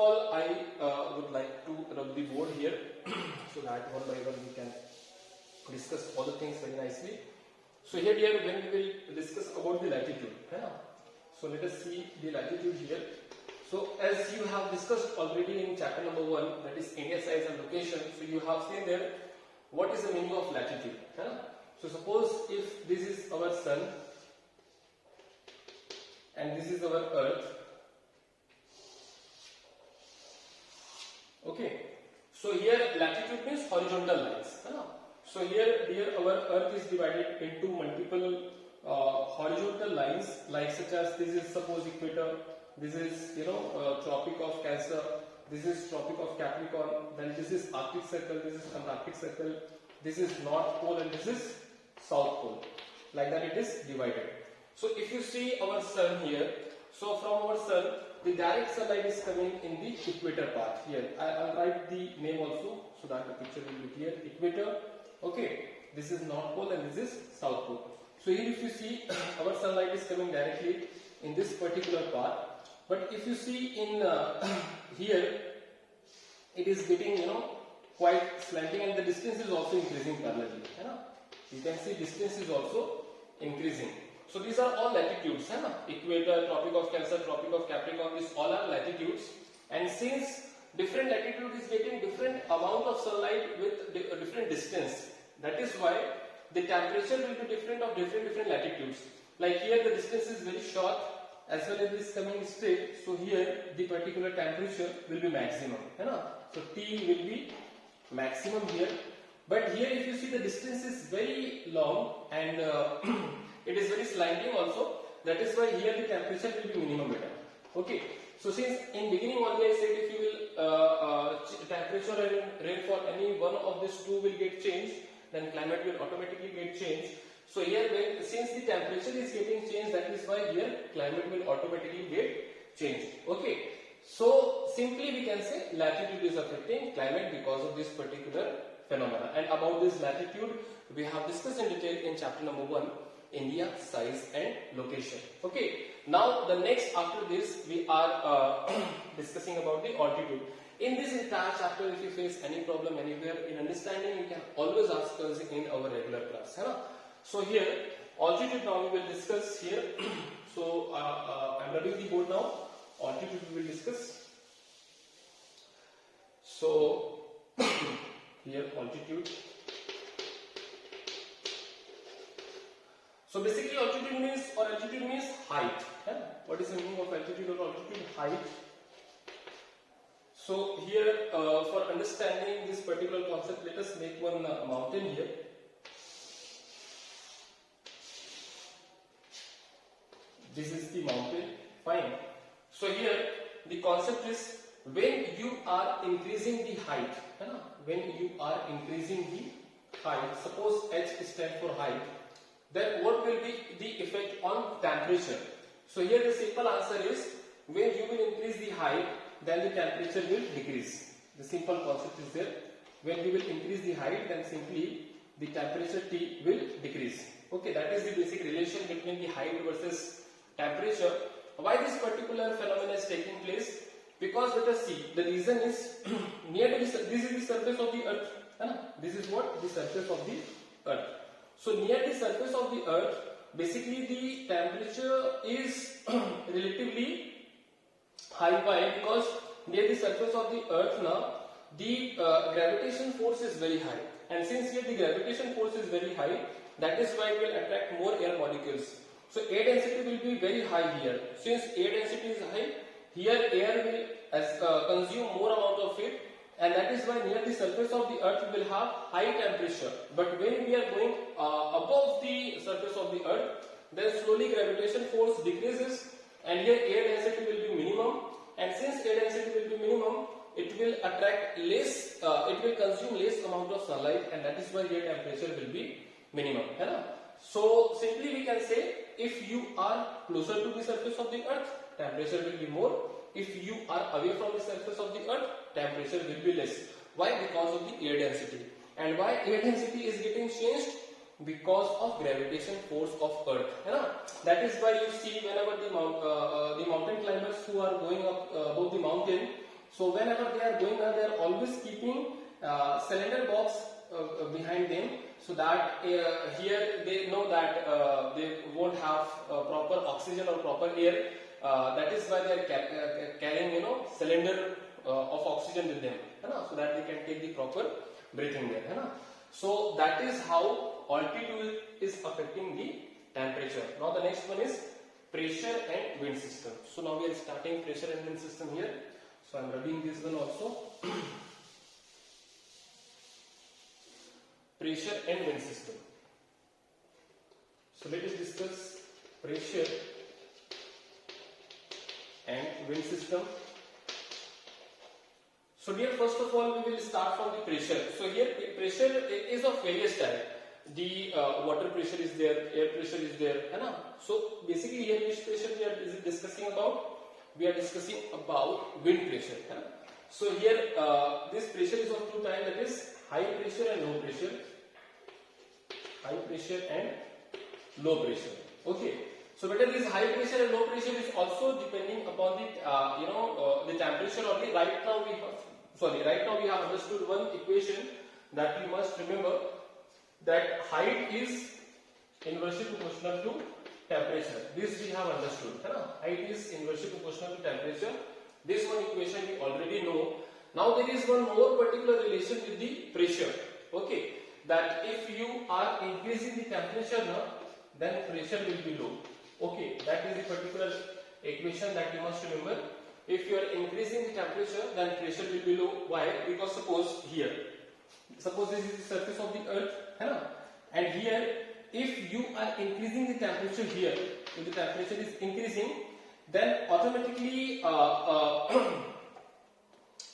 all, I would like to rub the board here so that one by one we can discuss all the things very nicely. So here dear, when we will discuss about the latitude, so let us see the latitude here. So as you have discussed already in chapter number 1, that is India size and location, so you have seen there what is the meaning of latitude. So suppose if this is our sun and this is our earth, okay, so here latitude means horizontal lines. So here our earth is divided into multiple horizontal lines, like such as this is suppose equator, this is Tropic of Cancer, this is Tropic of Capricorn, then this is Arctic Circle, this is Antarctic Circle, this is North Pole and this is South Pole. Like that it is divided. So if you see our sun here, so from our sun the direct sunlight is coming in the equator part here. I'll write the name also so that the picture will be clear. Equator, okay, this is North Pole and this is South Pole. So here if you see our sunlight is coming directly in this particular part, but if you see in here it is getting quite slanting and the distance is also increasing parallelly. You can see distance is also increasing. So these are all latitudes, equator, Tropic of Cancer, Tropic of Capricorn, these all are latitudes. And since different latitude is getting different amount of sunlight with different distance, that is why the temperature will be different of different latitudes. Like here the distance is very short as well as this coming straight, so here the particular temperature will be maximum. So T will be maximum here. But here if you see the distance is very long and it is very slanting also, that is why here the temperature will be minimum beta. Okay, so since in beginning only I said if you will temperature and rainfall any one of these two will get changed, then climate will automatically get changed. So here since the temperature is getting changed, that is why here climate will automatically get changed. Okay, so simply we can say latitude is affecting climate because of this particular phenomena. And about this latitude we have discussed in detail in chapter number 1, India, size and location. Okay, now the next after this we are discussing about the altitude. In this entire chapter, if you face any problem anywhere in understanding, you can always ask us in our regular class. So here altitude now we will discuss here. So I'm rubbing the board now. Altitude we will discuss. So here altitude. So basically altitude means height. What is the meaning of altitude or altitude? Height. So here for understanding this particular concept, let us make one mountain here. This is the mountain, fine. So here the concept is when you are increasing the height, suppose H stands for height, then what will be the effect on temperature? So here the simple answer is when you will increase the height, then the temperature will decrease. The simple concept is there. When you will increase the height, then simply the temperature T will decrease. Okay, that is the basic relation between the height versus temperature. Why this particular phenomenon is taking place? Because let us see, the reason is near to this is the surface of the earth. This is what? The surface of the earth. So near the surface of the earth, basically the temperature is relatively high. Why? Because near the surface of the earth now, the gravitation force is very high. And since here the gravitation force is very high, that is why it will attract more air molecules. So air density will be very high here. Since air density is high, here air will consume more amount of it, and that is why near the surface of the earth we will have high temperature. But when we are going above the surface of the earth, then slowly gravitation force decreases and here air density will be minimum, and since air density will be minimum, it will attract less, it will consume less amount of sunlight, and that is why here temperature will be minimum. So simply we can say if you are closer to the surface of the earth, temperature will be more. If you are away from the surface of the earth, temperature will be less. Why? Because of the air density. And why air density is getting changed? Because of gravitation force of earth. That is why you see whenever the mountain climbers who are going up above the mountain, So whenever they are going, they are always keeping cylinder box behind them, so that here they know that they won't have proper oxygen or proper air. That is why they are carrying cylinder of oxygen with them, so that they can take the proper breathing there. So that is how altitude is affecting the temperature. Now the next one is pressure and wind system. So now we are starting pressure and wind system here. So I am rubbing this one also. Pressure and wind system. So let us discuss pressure and wind system. So here first of all we will start from the pressure. So here pressure is of various type. The water pressure is there, air pressure is there, So basically here which pressure we are discussing about? We are discussing about wind pressure. So here this pressure is of two types, that is high pressure and low pressure. High pressure and low pressure. Okay. So whether this high pressure and low pressure is also depending upon the the temperature only. Right now we have understood one equation that we must remember, that height is inversely proportional to temperature. This we have understood. Height is inversely proportional to temperature. This one equation we already know. Now there is one more particular relation with the pressure. Okay, that if you are increasing the temperature now, then pressure will be low. Okay, that is the particular equation that you must remember. If you are increasing the temperature, then pressure will be low. Why? Because suppose this is the surface of the earth, and here if you are increasing the temperature here, if the temperature is increasing, then automatically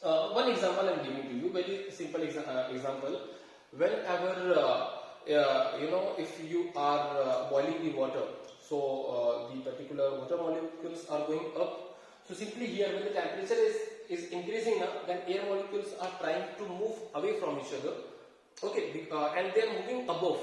one example I am giving to you, very simple example. Whenever if you are boiling the water, so the particular water molecules are going up. So simply here, when the temperature is increasing now, then air molecules are trying to move away from each other. Okay, and they are moving above.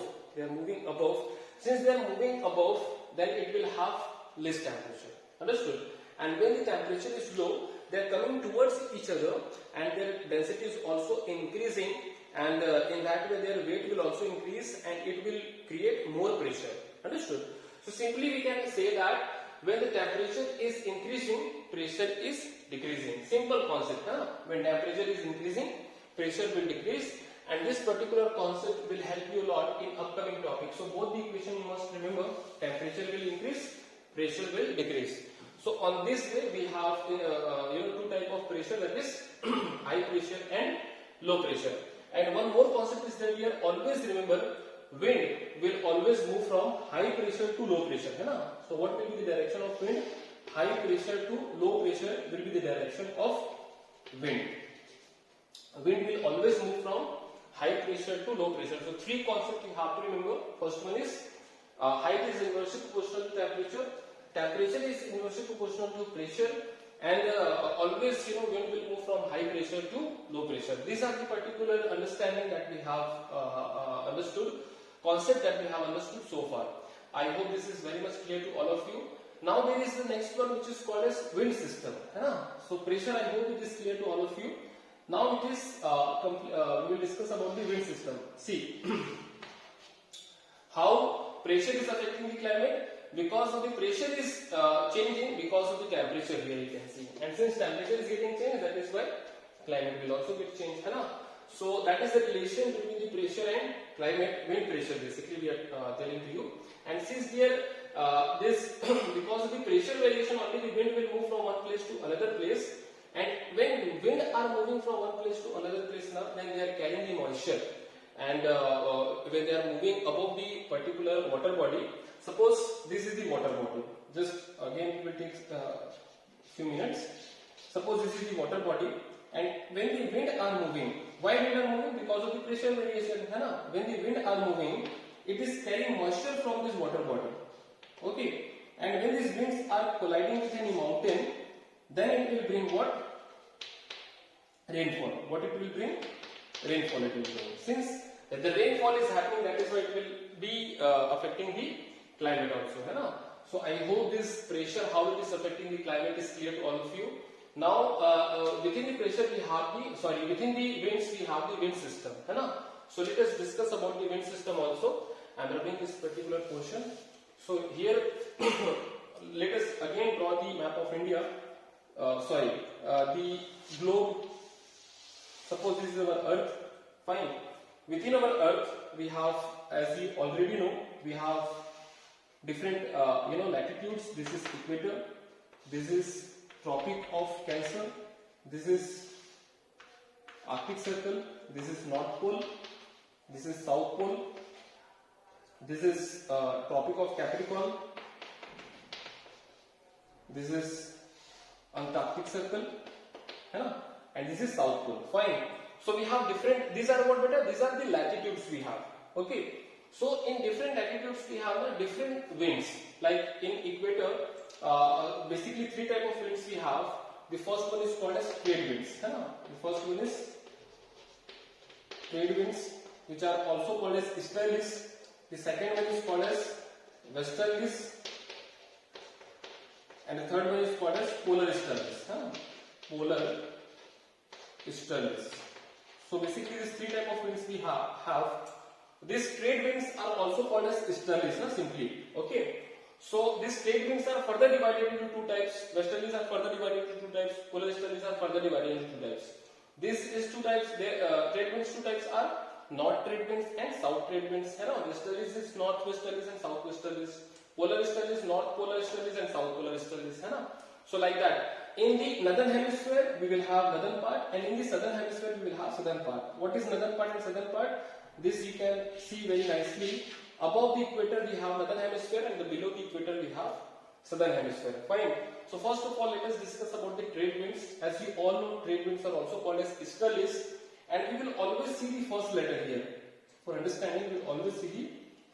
Since they are moving above, then it will have less temperature. Understood? And when the temperature is low, they are coming towards each other, and their density is also increasing, and in that way their weight will also increase, and it will create more pressure. Understood? So simply we can say that when the temperature is increasing, pressure is decreasing. Simple concept. When temperature is increasing, pressure will decrease, and this particular concept will help you a lot in upcoming topics. So both the equation you must remember: temperature will increase, pressure will decrease. So on this way we have two type of pressure, that is high pressure and low pressure. And one more concept is that we are always remember, wind will always move from high pressure to low pressure. So what will be the direction of wind? High pressure to low pressure will be the direction of wind. Wind will always move from high pressure to low pressure. So three concepts you have to remember. First one is height is inversely proportional to temperature. Temperature is inversely proportional to pressure, and always wind will move from high pressure to low pressure. These are the particular understanding that we have understood, concept that we have understood so far. I hope this is very much clear to all of you. Now there is the next one, which is called as wind system. So pressure, I hope it is clear to all of you. Now it is we will discuss about the wind system. See how pressure is affecting the climate. Because of the pressure is changing because of the temperature, here you can see, and since temperature is getting changed, that is why climate will also get changed. So that is the relation between the pressure and climate. Wind pressure basically we are telling to you. And since here this because of the pressure variation only, the wind will move from one place to another place, and when wind are moving from one place to another place now, then they are carrying the moisture, and when they are moving above the particular water body. Suppose this is the water body. Just again it will take few minutes. Suppose this is the water body, and when the wind are moving, why wind are moving? Because of the pressure variation. When the wind are moving, it is carrying moisture from this water body. Okay, and when these winds are colliding with any mountain, then it will bring what? Rainfall. What it will bring? Rainfall it will bring. Since the rainfall is happening, that is why it will be affecting the climate also. So I hope this pressure, how it is affecting the climate, is clear to all of you. Now within the pressure we have the within the winds we have the wind system, है ना? So let us discuss about the wind system also. I am rubbing this particular portion. So here let us again draw the map of India. The globe. Suppose this is our Earth. Fine. Within our Earth we have, as we already know, we have different latitudes. This is equator. This is Tropic of Cancer. This is Arctic Circle. This is North Pole. This is South Pole. This is Tropic of Capricorn. This is Antarctic Circle, and this is South Pole. Fine. So we have different. These are what better? These are the latitudes we have. Okay. So in different latitudes we have different winds. Like in equator, basically three type of winds we have. The first one is called as trade winds. The first one is trade winds, which are also called as easterlies. The second one is called as westerlies, and the third one is called as polar easterlies. Polar easterlies. So basically these three type of winds we have. These trade winds are also called as easterlies, simply. Okay. So these trade winds are further divided into two types. Westerlies are further divided into two types. Polar easterlies are further divided into two types. This is two types. Trade winds two types are north trade winds and south trade winds. Westerlies is north westerlies and south westerlies. Polar easterlies, north polar easterlies and south polar easterlies. So like that. In the northern hemisphere we will have northern part, and in the southern hemisphere we will have southern part. What is northern part and southern part? This you can see very nicely. Above the equator we have northern hemisphere, and below the equator we have southern hemisphere. Fine. So first of all, let us discuss about the trade winds. As you all know, trade winds are also called as easterlies, and we will always see the first letter here. For understanding, we will always see the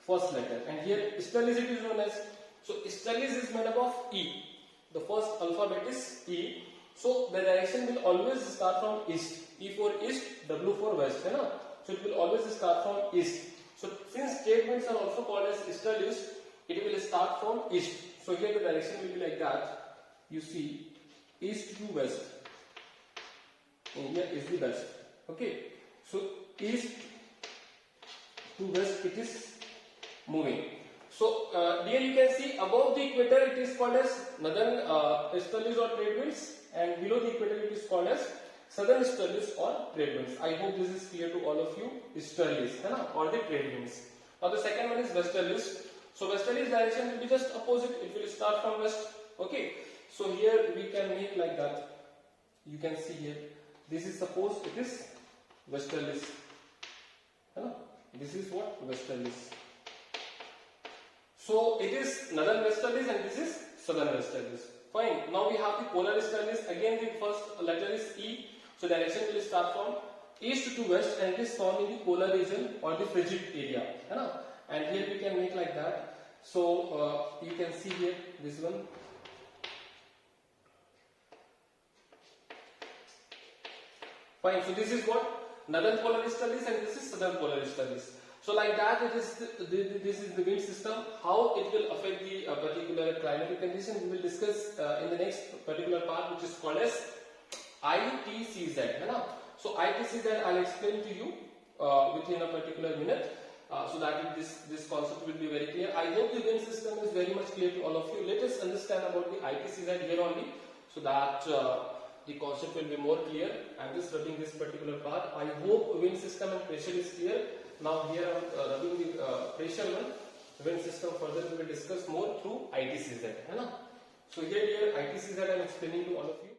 first letter, and here easterlies it is known as. So easterlies is made up of E. The first alphabet is E. So the direction will always start from east. E for east, W for west. So it will always start from east. So since trade winds are also called as easterlies, it will start from east. So here the direction will be like that. You see, east to west. India is the west. Okay. So east to west it is moving. So here you can see above the equator it is called as northern easterlies or trade winds, and below the equator it is called as southern easterlies or trade winds. I hope this is clear to all of you. Easterlies or the trade winds. Now the second one is westerlies. So westerlies direction will be just opposite. It will start from west. Okay. So here we can make like that. You can see here. This is suppose it is westerlies. This is what? Westerlies. So it is northern westerlies and this is southern westerlies. Fine. Now we have the polar easterlies. Again the first letter is E. So direction will start from east to west, and it is found in the polar region or the frigid area. And here we can make like that. So you can see here this one. Fine. So this is what? Northern polar easterlies, and this is southern polar easterlies. So like that, this is the wind system. How it will affect the particular climatic condition, we will discuss in the next particular part, which is called as ITCZ. So ITCZ I'll explain to you within a particular minute, so that this concept will be very clear. I hope the wind system is very much clear to all of you. Let us understand about the ITCZ here only, so that the concept will be more clear. I am just rubbing this particular part. I hope wind system and pressure is clear. Now here I am rubbing the pressure one. Wind system further we will discuss more through ITCZ. So here ITCZ I am explaining to all of you.